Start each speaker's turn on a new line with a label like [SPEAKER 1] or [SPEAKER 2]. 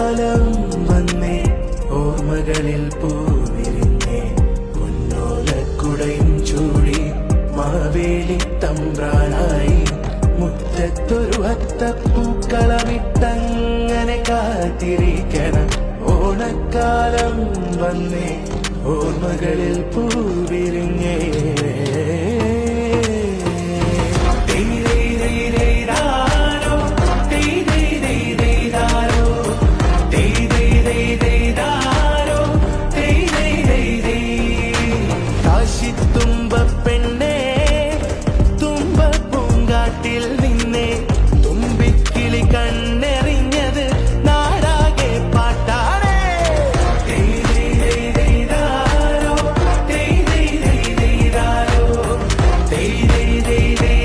[SPEAKER 1] ഓണക്കാലം വന്നേ ഓർമ്മകളിൽ പൂവിരിഞ്ഞേ പൊന്നോലക്കുടയും ചൂടി മാവേലി തമ്പ്രാനായി മുറ്റത്തൊരു അത്തപ്പൂക്കളമിട്ടങ്ങനെ കാത്തിരിക്കണം ഓണക്കാലം വന്നേ ഓർമ്മകളിൽ പൂവിരിഞ്ഞേ തുമ്പപ്പെണ്ണേ തുമ്പ പൂങ്കാട്ടിൽ നിന്നെ തുമ്പിക്കിളി കണ്ണെറിഞ്ഞത് നാടാകെ പാട്ടാണ് ോ